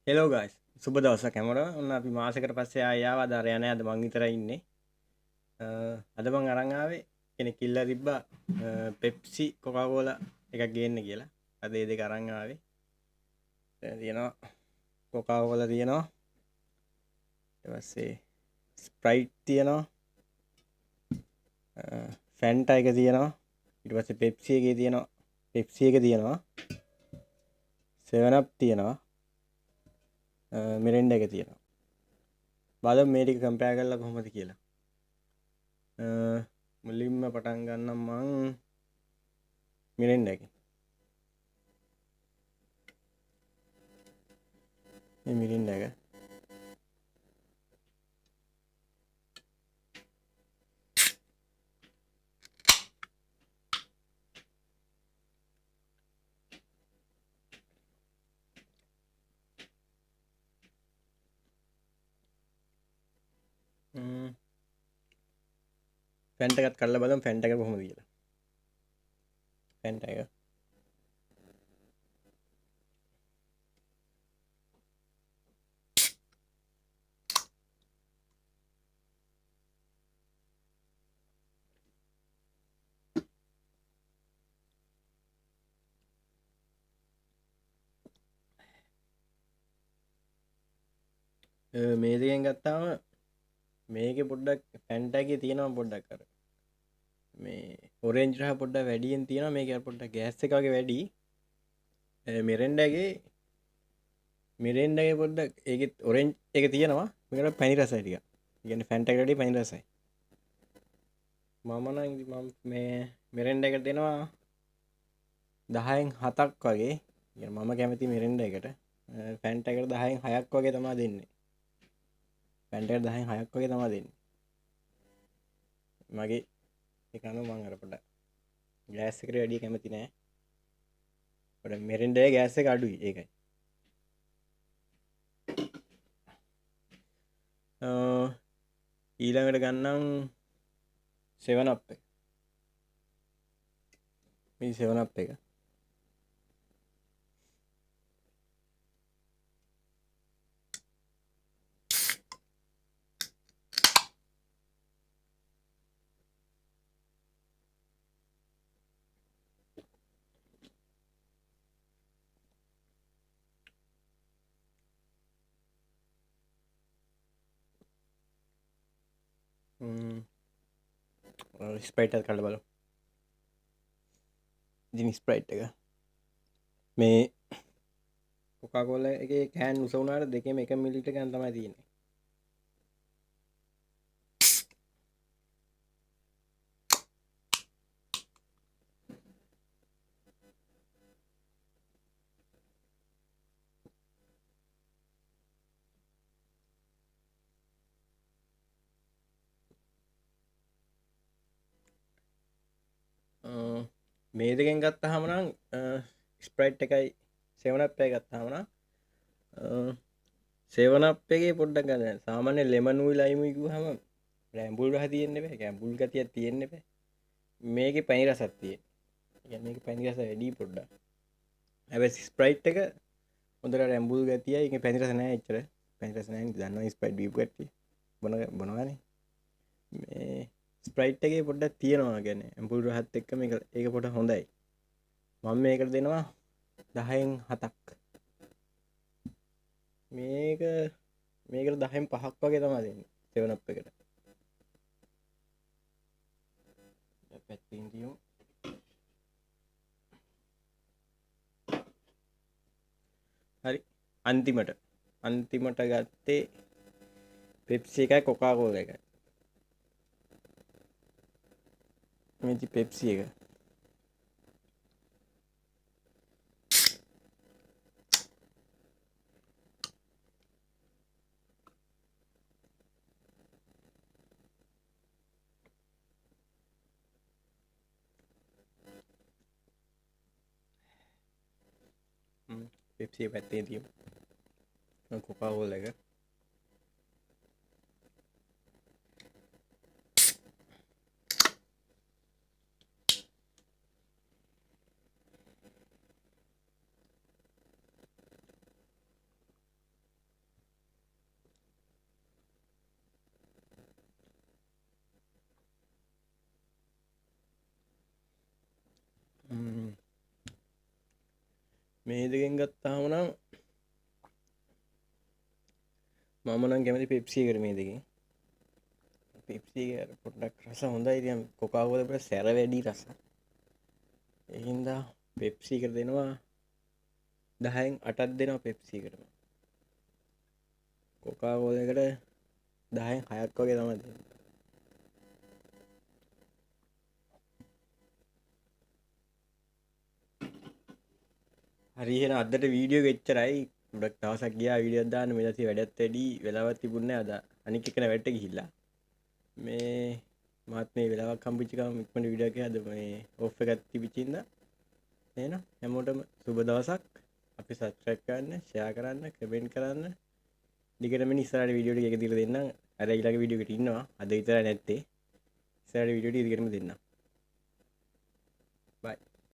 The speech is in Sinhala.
හෙලෝ ගයිස් සුබ දවසක් හැමෝටම. ඔන්න අපි මාසෙකට පස්සේ ආයෙ ආවා. අද අරයා නෑ. අද මං විතරයි ඉන්නේ. අද මං අරන් ආවේ කෙනෙක් කිල්ලා තිබ්බා පෙප්සි කොකාකෝලා එකක් ගේන්න කියලා. අද ඒ දෙක අරන් ආවේ. දැන් තියෙනවා කොකාකෝලා තියෙනවා. ඊට පස්සේ ස්ප්‍රයිට් තියෙනවා. ෆැන්ටා එක තියෙනවා. ඊට පස්සේ පෙප්සි එකේ තියෙනවා. පෙප්සි එක තියෙනවා. 7 up තියෙනවා. මිරින්ඩා එක තියෙනවා. බලමු මේ ටික කම්පෙයාර් කරලා කොහොමද කියලා. මුලින්ම පටන් ගන්නම් මං මිරින්ඩා එකෙන්. මේ මිරින්ඩා එක ෆැන්ට එකත් කල්ලා බලමු ෆැන්ට එක කොහොමද කියලා. ෆැන්ට එක මේ දෙකෙන් ගත්තාම මේකේ පොඩ්ඩක් ෆැන්ට එකේ තියෙනවා පොඩ්ඩක් අර මේ ඔරෙන්ජ් රහ පොඩ්ඩක් වැඩියෙන් තියෙනවා. මේක අර පොඩ්ඩක් ගෑස් එක වගේ වැඩි. මිරෙන්ඩාගේ පොඩ්ඩක් ඒකෙත් ඔරෙන්ජ් එක තියෙනවා. මේකට පැණි රසයි ටිකක්. ඒ කියන්නේ ෆැන්ට එකට වඩා පැණි රසයි. මම නම් මේ මිරෙන්ඩා එකට දෙනවා 10න් 7ක් වගේ. මම කැමති මිරෙන්ඩා එකට. ෆැන්ට එකට 10න් 6ක් වගේ තමයි දෙන්නේ. ෆැන්ට එකට 10න් 6ක් වගේ තමයි දෙන්නේ. මගේ ඒක අනුව මම අර පොඩ්ඩක් ගෑස් එකට වැඩිය කැමති නෑ. පොඩ්ඩක් මිරෙන්ඩා ගෑස් එක අඩුයි ඒකයි. ඊළඟට ගන්නම් 7 up එක. මේ 7 up එක. ස්ප්‍රයිට් එකත් කඩලා බලමු. ඉතින් ස්ප්‍රයිට් එක මේ කොකාකෝලා එකේ කෑන් උස වුණාට දෙකේම 1 මිලිලිටර් ගන්න තමයි තියෙන්නේ. මේ දෙකෙන් ගත්තාම නම් ස්ප්‍රයිට් එකයි 7 up එක ගත්තාම නම් 7 up එකේ පොඩ්ඩක් ගන්න. සාමාන්‍ය ලෙමන් උයි ලයිමුයි කිව්වහම රැම්බුල් රහ තියෙන්න බෑ. ගැම්බුල් ගතියක් තියෙන්න බෑ. මේකේ පැණි රසක් තියෙන. ඒ කියන්නේ මේකේ පැණි රස වැඩි පොඩ්ඩක්. හැබැයි ස්ප්‍රයිට් එක හොඳට රැම්බුල් ගතියයි. ඒකේ පැණි රස නෑ එච්චර. පැණි රස නෑ. දන්නවා ස්ප්‍රයිට් බීපු කට්ටිය. බොනවානේ. මේ ස්ප්‍රයිට් එකේ පොඩ්ඩක් තියෙනවා. කියන්නේ ඇම්පුල් රහත් එක්ක මේක ඒක පොඩ හොඳයි. මම මේකට දෙනවා 10න් 7ක්. මේකට 10න් 5ක් වගේ තමයි දෙන්නේ 7 up එකට. පැත්තින් තියමු. හරි අන්තිමට ගත්තේ පෙප්සි එකයි කොකාකෝලා එකයි. මේ පෙප්සි එක පෙප්සි එක පැත්තේ තියමු. කොකාකෝලා එක මේ දෙකෙන් ගත්තාම නම් මම නම් කැමති පෙප්සි එකට මේ දෙකෙන්. පෙප්සි එක පොඩ්ඩක් රස හොඳයි. ඉතින් කොකා කෝලා වල සැර වැඩි රස. ඒ හින්දා පෙප්සි එකට දෙනවා 10න් 8ක් දෙනවා පෙප්සි එකට. කොකා කෝලා එකට 10න් 6ක් වගේ තමයි දෙන්නේ. හරි එහෙනම් අදට වීඩියෝ එක එච්චරයි. ගොඩක් දවසක් ගියා වීඩියෝ එකක් දාන්න. මේ දවසේ වැඩත් වැඩි වෙලාවක් තිබුණේ නැහැ අද. අනික් එකන වැඩට ගිහිල්ලා. මේ මාත් මේ වෙලාවක් හම්බෙච්ච ගමන් ඉක්මනට වීඩියෝ එකක් හද මේ ඔෆ් එකක් තිබිච්ච ඉඳා. එහෙනම් හැමෝටම සුබ දවසක්. අපි සබ්ස්ක්‍රයිබ් කරන්න, ෂෙයා කරන්න, කමෙන්ට් කරන්න. දිගටම ඉස්සරහට වීඩියෝ ටික එක දිගට දෙන්නම්. අර ඊළඟ වීඩියෝ එකට ඉන්නවා. අද විතරයි නැත්තේ. ඉස්සරහට වීඩියෝ ටික දිගටම දෙන්නම්.